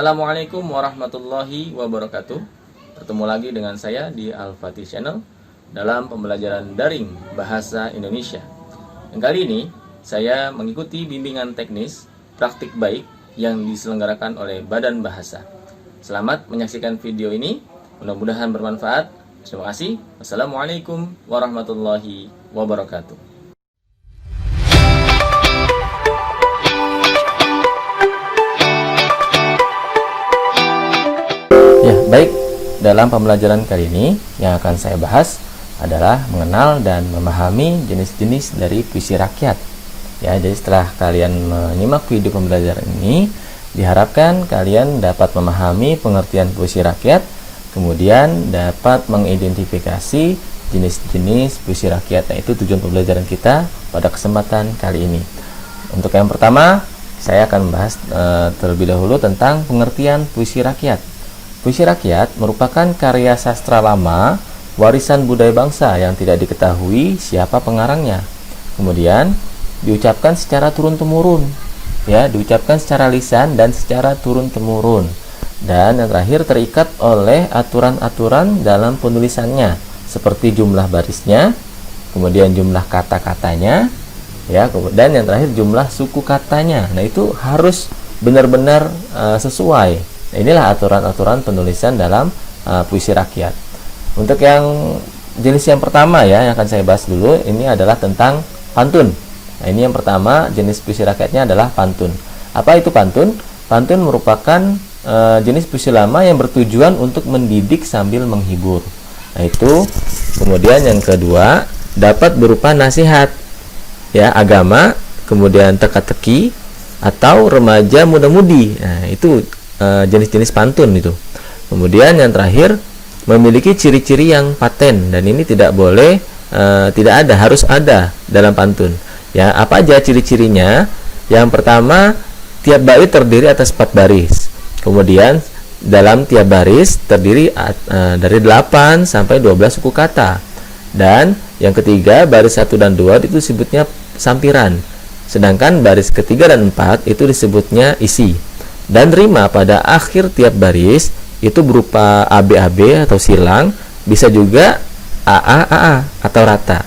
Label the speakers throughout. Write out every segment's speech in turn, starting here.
Speaker 1: Assalamualaikum warahmatullahi wabarakatuh. Bertemu lagi dengan saya di Al-Fatih Channel dalam pembelajaran daring bahasa Indonesia. Dan kali ini saya mengikuti bimbingan teknis praktik baik yang diselenggarakan oleh Badan Bahasa. Selamat menyaksikan video ini, mudah-mudahan bermanfaat. Terima kasih. Wassalamualaikum warahmatullahi wabarakatuh. Ya, baik. Dalam pembelajaran kali ini yang akan saya bahas adalah mengenal dan memahami jenis-jenis dari puisi rakyat. Ya, jadi setelah kalian menyimak video pembelajaran ini, diharapkan kalian dapat memahami pengertian puisi rakyat, kemudian dapat mengidentifikasi jenis-jenis puisi rakyat. Nah, itu tujuan pembelajaran kita pada kesempatan kali ini. Untuk yang pertama, saya akan membahas terlebih dahulu tentang pengertian puisi rakyat. Puisi rakyat merupakan karya sastra lama, warisan budaya bangsa yang tidak diketahui siapa pengarangnya. Kemudian diucapkan secara turun-temurun, ya, diucapkan secara lisan dan secara turun-temurun. Dan yang terakhir terikat oleh aturan-aturan dalam penulisannya, seperti jumlah barisnya, kemudian jumlah kata-katanya, ya, dan yang terakhir jumlah suku katanya. Nah, itu harus benar-benar sesuai. Nah, inilah aturan-aturan penulisan dalam puisi rakyat. Untuk yang jenis yang pertama, ya, yang akan saya bahas dulu, ini adalah tentang pantun. Nah, ini yang pertama, jenis puisi rakyatnya adalah pantun. Apa itu pantun? Pantun merupakan jenis puisi lama yang bertujuan untuk mendidik sambil menghibur. Nah, itu. Kemudian yang kedua, dapat berupa nasihat, ya, agama, kemudian teka-teki atau remaja muda-mudi. Nah, itu jenis-jenis pantun itu. Kemudian yang terakhir, memiliki ciri-ciri yang paten, dan ini tidak boleh tidak ada, harus ada dalam pantun. Ya, apa aja ciri-cirinya? Yang pertama, tiap bait terdiri atas 4 baris. Kemudian dalam tiap baris terdiri dari 8 sampai 12 suku kata. Dan yang ketiga, baris 1 dan 2 itu disebutnya sampiran. Sedangkan baris ketiga dan 4 itu disebutnya isi. Dan rima pada akhir tiap baris itu berupa AB-AB atau silang, bisa juga AA-AA atau rata.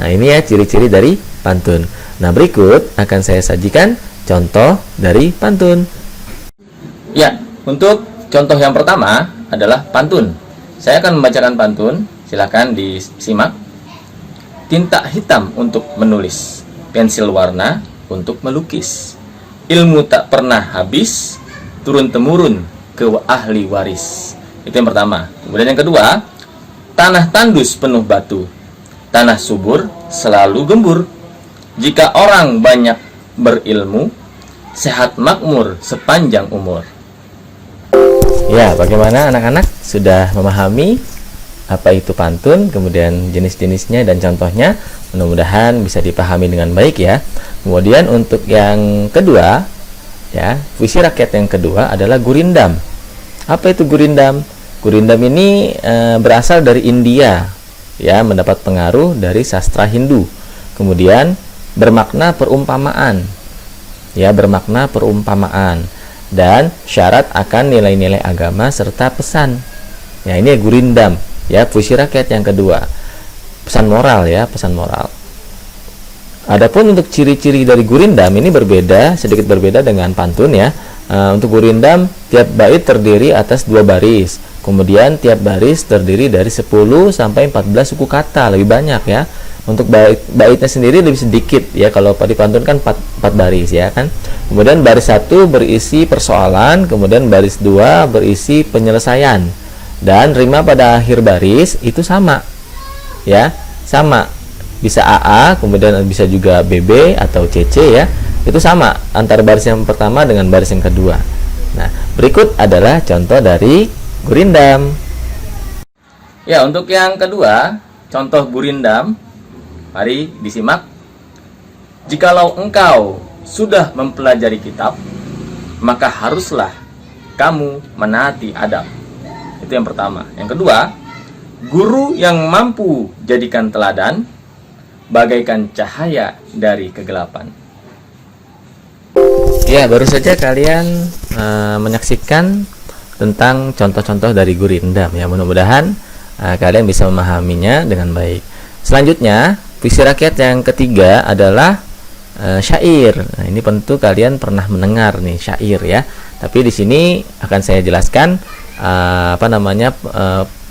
Speaker 1: Nah, ini ya ciri-ciri dari pantun. Nah, berikut akan saya sajikan contoh dari pantun. Ya, untuk contoh yang pertama adalah pantun. Saya akan membacakan pantun, silakan disimak. Tinta hitam untuk menulis, pensil warna untuk melukis. Ilmu tak pernah habis, turun-temurun ke ahli waris. Itu yang pertama. Kemudian yang kedua, tanah tandus penuh batu, tanah subur selalu gembur. Jika orang banyak berilmu, sehat makmur sepanjang umur. Ya, bagaimana anak-anak sudah memahami apa itu pantun, kemudian jenis-jenisnya dan contohnya? Mudah-mudahan bisa dipahami dengan baik, ya. Kemudian untuk yang kedua, ya, puisi rakyat yang kedua adalah gurindam. Apa itu gurindam? Gurindam ini berasal dari India, ya, mendapat pengaruh dari sastra Hindu. Kemudian bermakna perumpamaan, ya, bermakna perumpamaan dan syarat akan nilai-nilai agama serta pesan. Ya, ini gurindam, ya, puisi rakyat yang kedua. Pesan moral, ya, pesan moral. Adapun untuk ciri-ciri dari gurindam ini berbeda, sedikit berbeda dengan pantun, ya. Untuk gurindam, tiap bait terdiri atas 2 baris. Kemudian tiap baris terdiri dari 10 sampai 14 suku kata, lebih banyak, ya. Untuk baitnya sendiri lebih sedikit, ya. Kalau di pantun kan 4 baris, ya kan. Kemudian baris 1 berisi persoalan, kemudian baris 2 berisi penyelesaian. Dan rima pada akhir baris itu sama, ya, sama. Bisa AA, kemudian bisa juga BB atau CC, ya. Itu sama antara baris yang pertama dengan baris yang kedua. Nah, berikut adalah contoh dari gurindam. Ya, untuk yang kedua, contoh gurindam, mari disimak. Jikalau engkau sudah mempelajari kitab, maka haruslah kamu menaati adab. Itu yang pertama. Yang kedua, guru yang mampu jadikan teladan bagaikan cahaya dari kegelapan. Ya, baru saja kalian menyaksikan tentang contoh-contoh dari Gurindam ya. Mudah-mudahan kalian bisa memahaminya dengan baik. Selanjutnya, puisi rakyat yang ketiga adalah syair. Nah, ini tentu kalian pernah mendengar nih syair ya. Tapi di sini akan saya jelaskan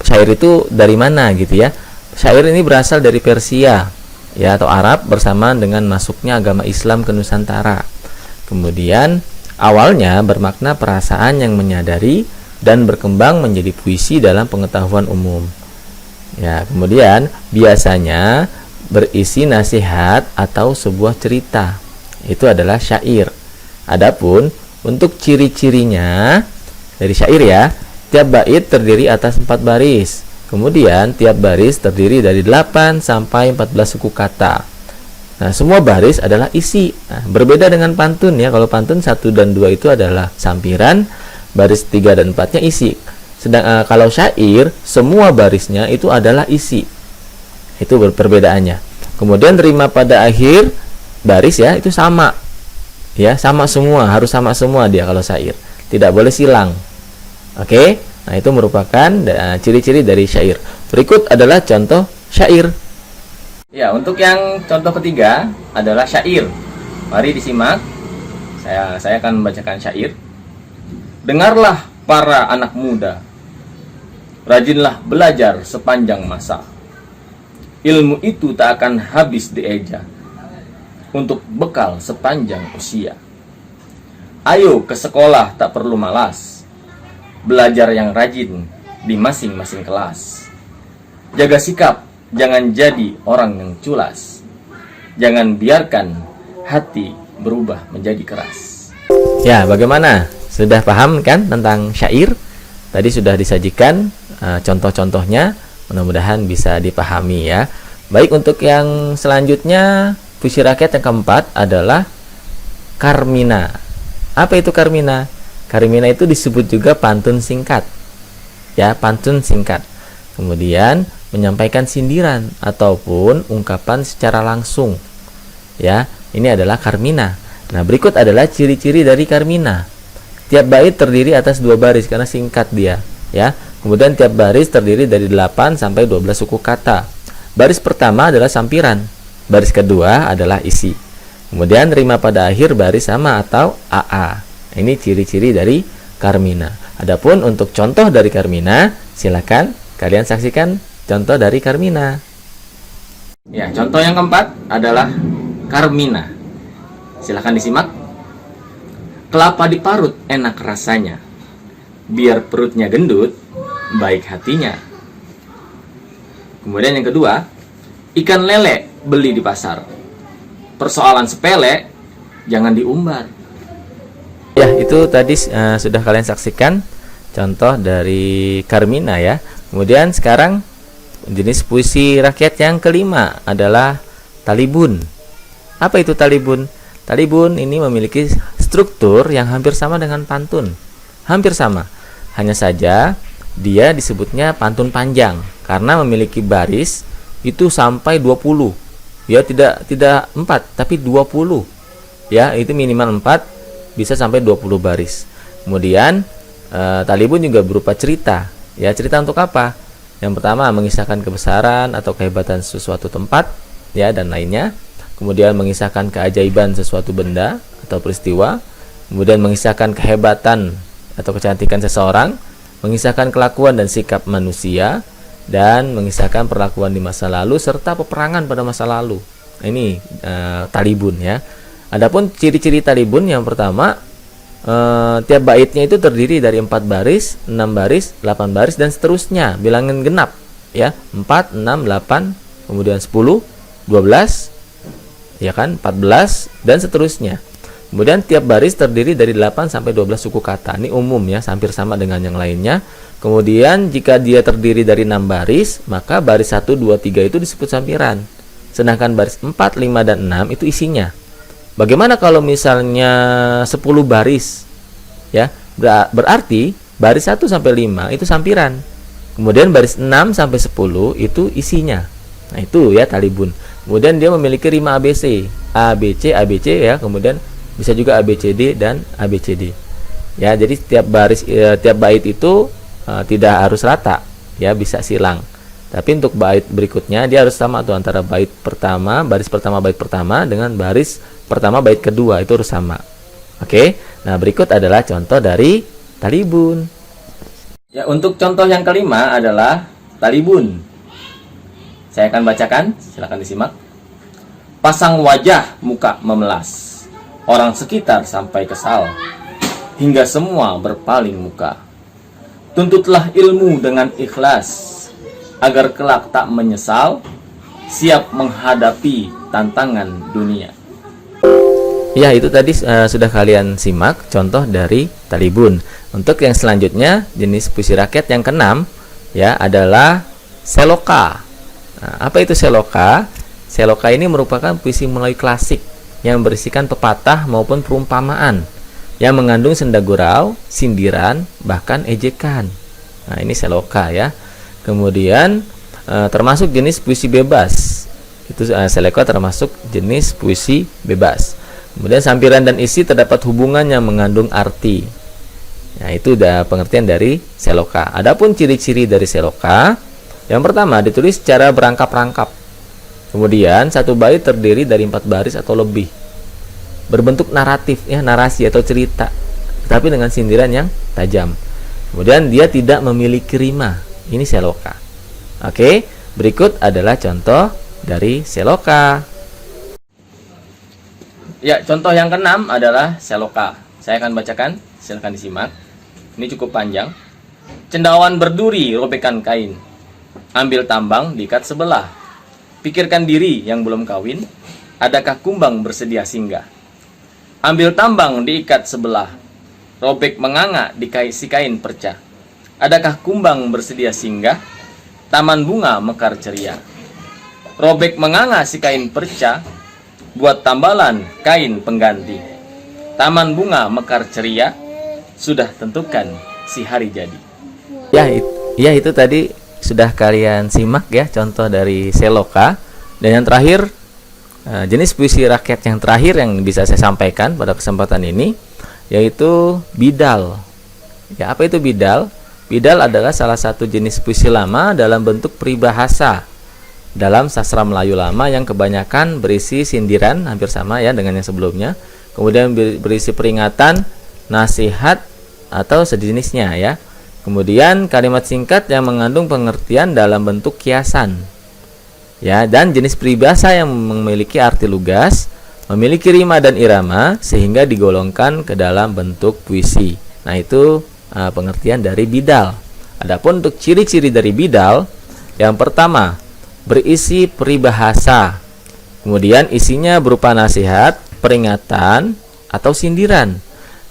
Speaker 1: syair itu dari mana gitu ya. Syair ini berasal dari Persia ya atau Arab bersamaan dengan masuknya agama Islam ke Nusantara. Kemudian awalnya bermakna perasaan yang menyadari dan berkembang menjadi puisi dalam pengetahuan umum. Ya, kemudian biasanya berisi nasihat atau sebuah cerita. Itu adalah syair. Adapun untuk ciri-cirinya dari syair ya, tiap bait terdiri atas 4 baris. Kemudian tiap baris terdiri dari 8 sampai 14 suku kata. Nah, semua baris adalah isi. Nah, berbeda dengan pantun ya. Kalau pantun 1 dan 2 itu adalah sampiran, baris 3 dan 4-nya isi. Sedang kalau syair, semua barisnya itu adalah isi. Itu perbedaannya. Kemudian rima pada akhir baris ya, itu sama. Ya, sama semua, harus sama semua dia kalau syair. Tidak boleh silang. Oke? Nah, itu merupakan ciri-ciri dari syair. Berikut adalah contoh syair. Ya, untuk yang contoh ketiga adalah syair. Mari disimak. Saya akan membacakan syair. Dengarlah para anak muda. Rajinlah belajar sepanjang masa. Ilmu itu tak akan habis dieja. Untuk bekal sepanjang usia. Ayo ke sekolah tak perlu malas. Belajar yang rajin di masing-masing kelas. Jaga sikap, jangan jadi orang yang culas. Jangan biarkan hati berubah menjadi keras. Ya, bagaimana? Sudah paham kan tentang syair? Tadi sudah disajikan contoh-contohnya. Mudah-mudahan bisa dipahami ya. Baik, untuk yang selanjutnya, puisi rakyat yang keempat adalah Karmina. Apa itu Karmina? Karmina itu disebut juga pantun singkat. Ya, pantun singkat. Kemudian menyampaikan sindiran ataupun ungkapan secara langsung. Ya, ini adalah Karmina. Nah, berikut adalah ciri-ciri dari Karmina. Tiap bait terdiri atas 2 baris karena singkat dia, ya. Kemudian tiap baris terdiri dari 8 sampai 12 suku kata. Baris pertama adalah sampiran, baris kedua adalah isi. Kemudian rima pada akhir baris sama atau AA. Ini ciri-ciri dari Karmina. Adapun untuk contoh dari Karmina, silakan kalian saksikan contoh dari Karmina. Ya, contoh yang keempat adalah Karmina. Silakan disimak. Kelapa diparut enak rasanya. Biar perutnya gendut, baik hatinya. Kemudian yang kedua, ikan lele beli di pasar. Persoalan sepele jangan diumbar. Ya, itu tadi sudah kalian saksikan contoh dari Karmina ya. Kemudian sekarang jenis puisi rakyat yang kelima adalah talibun. Apa itu talibun? Talibun ini memiliki struktur yang hampir sama dengan pantun. Hampir sama. Hanya saja dia disebutnya pantun panjang karena memiliki baris itu sampai 20. Ya, tidak 4 tapi 20. Ya, itu minimal 4 bisa sampai 20 baris. Kemudian talibun juga berupa cerita. Ya, cerita untuk apa? Yang pertama mengisahkan kebesaran atau kehebatan sesuatu tempat ya dan lainnya. Kemudian mengisahkan keajaiban sesuatu benda atau peristiwa. Kemudian mengisahkan kehebatan atau kecantikan seseorang, mengisahkan kelakuan dan sikap manusia, dan mengisahkan perlakuan di masa lalu serta peperangan pada masa lalu. Ini talibun ya. Adapun ciri-ciri talibun yang pertama, tiap baitnya itu terdiri dari 4 baris, 6 baris, 8 baris dan seterusnya, bilangan genap ya. 4, 6, 8, kemudian 10, 12 ya kan, 14 dan seterusnya. Kemudian tiap baris terdiri dari 8 sampai 12 suku kata. Ini umum ya, hampir sama dengan yang lainnya. Kemudian jika dia terdiri dari 6 baris, maka baris 1, 2, 3 itu disebut sampiran. Sedangkan baris 4, 5 dan 6 itu isinya. Bagaimana kalau misalnya 10 baris? Ya, berarti baris 1 sampai 5 itu sampiran. Kemudian baris 6 sampai 10 itu isinya. Nah, itu ya talibun. Kemudian dia memiliki rima ABC, ABC, ABC ya. Kemudian bisa juga ABCD dan ABCD. Ya, jadi tiap bait itu tidak harus rata, ya, bisa silang. Tapi untuk bait berikutnya dia harus sama tuh, antara bait pertama, baris pertama bait pertama dengan baris pertama bait kedua itu harus sama. Oke. Nah, berikut adalah contoh dari talibun. Ya, untuk contoh yang kelima adalah talibun. Saya akan bacakan, silakan disimak. Pasang wajah muka memelas, orang sekitar sampai kesal, hingga semua berpaling muka. Tuntutlah ilmu dengan ikhlas, agar kelak tak menyesal, siap menghadapi tantangan dunia. Ya, itu tadi sudah kalian simak contoh dari talibun. Untuk yang selanjutnya, jenis puisi rakyat yang keenam, ya, adalah seloka. Nah, apa itu seloka? Seloka ini merupakan puisi Melayu klasik yang berisikan pepatah maupun perumpamaan yang mengandung senda gurau, sindiran, bahkan ejekan. Nah, ini seloka, ya. Kemudian termasuk jenis puisi bebas. Itu seloka termasuk jenis puisi bebas. Kemudian sampiran dan isi terdapat hubungan yang mengandung arti. Nah, itu udah pengertian dari seloka. Adapun ciri-ciri dari seloka, yang pertama ditulis secara berangkap-rangkap. Kemudian satu bait terdiri dari 4 baris atau lebih. Berbentuk naratif, ya, narasi atau cerita, tapi dengan sindiran yang tajam. Kemudian dia tidak memiliki rima. Ini seloka. Oke, berikut adalah contoh dari seloka. Ya, contoh yang keenam adalah seloka. Saya akan bacakan, silakan disimak. Ini cukup panjang. Cendawan berduri robekan kain, ambil tambang diikat sebelah. Pikirkan diri yang belum kawin, adakah kumbang bersedia singgah? Ambil tambang diikat sebelah, robek menganga si kain perca. Adakah kumbang bersedia singgah? Taman bunga mekar ceria. Robek menganga si kain perca, buat tambalan kain pengganti. Taman bunga mekar ceria, sudah tentukan si hari jadi. Ya, itu tadi sudah kalian simak, ya, contoh dari seloka. Dan yang terakhir, jenis puisi rakyat yang terakhir yang bisa saya sampaikan pada kesempatan ini, yaitu bidal. Ya, apa itu bidal? Bidal adalah salah satu jenis puisi lama dalam bentuk peribahasa dalam sastra Melayu lama yang kebanyakan berisi sindiran, hampir sama, ya, dengan yang sebelumnya. Kemudian berisi peringatan, nasihat, atau sejenisnya, ya. Kemudian kalimat singkat yang mengandung pengertian dalam bentuk kiasan, ya, dan jenis peribahasa yang memiliki arti lugas, memiliki rima dan irama sehingga digolongkan ke dalam bentuk puisi. Nah, itu pengertian dari bidal. Adapun untuk ciri-ciri dari bidal, yang pertama, berisi peribahasa. Kemudian isinya berupa nasihat, peringatan, atau sindiran.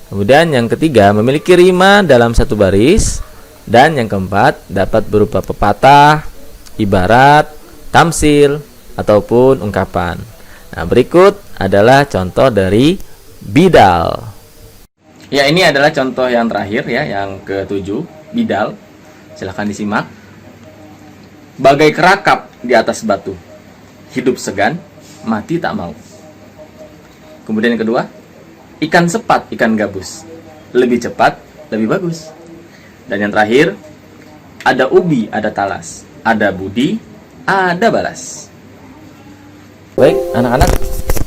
Speaker 1: Kemudian yang ketiga, memiliki rima dalam satu baris. Dan yang keempat, dapat berupa pepatah, ibarat, tamsil, ataupun ungkapan. Nah, berikut adalah contoh dari bidal. Ya, ini adalah contoh yang terakhir, ya, yang ke-7, bidal. Silahkan disimak. Bagai kerakap di atas batu, hidup segan, mati tak mau. Kemudian yang kedua, ikan sepat, ikan gabus, lebih cepat, lebih bagus. Dan yang terakhir, ada ubi, ada talas, ada budi, ada balas. Baik, anak-anak,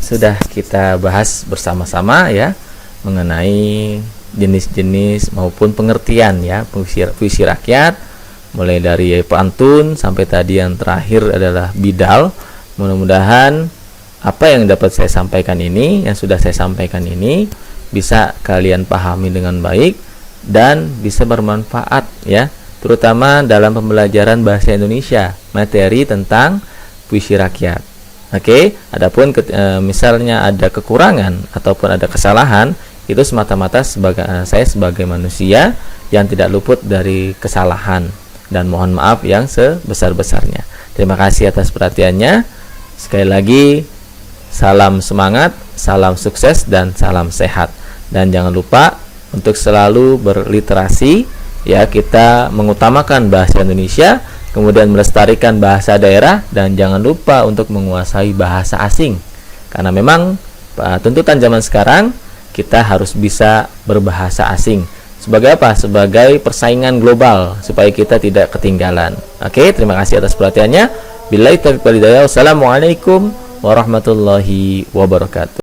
Speaker 1: sudah kita bahas bersama-sama, ya, mengenai jenis-jenis maupun pengertian, ya, puisi rakyat, mulai dari pantun sampai tadi yang terakhir adalah bidal. Mudah-mudahan apa yang dapat saya sampaikan ini, yang sudah saya sampaikan ini, bisa kalian pahami dengan baik dan bisa bermanfaat, ya, terutama dalam pembelajaran bahasa Indonesia, materi tentang puisi rakyat. Oke, adapun misalnya ada kekurangan ataupun ada kesalahan, itu semata-mata saya sebagai manusia yang tidak luput dari kesalahan, dan mohon maaf yang sebesar-besarnya. Terima kasih atas perhatiannya. Sekali lagi, salam semangat, salam sukses, dan salam sehat. Dan jangan lupa untuk selalu berliterasi, ya, kita mengutamakan bahasa Indonesia, kemudian melestarikan bahasa daerah, dan jangan lupa untuk menguasai bahasa asing. Karena memang tuntutan zaman sekarang, kita harus bisa berbahasa asing. sebagai apa? Sebagai persaingan global supaya kita tidak ketinggalan. Oke, terima kasih atas perhatiannya. Billahi taufiq wal hidayah. Wassalamualaikum warahmatullahi wabarakatuh.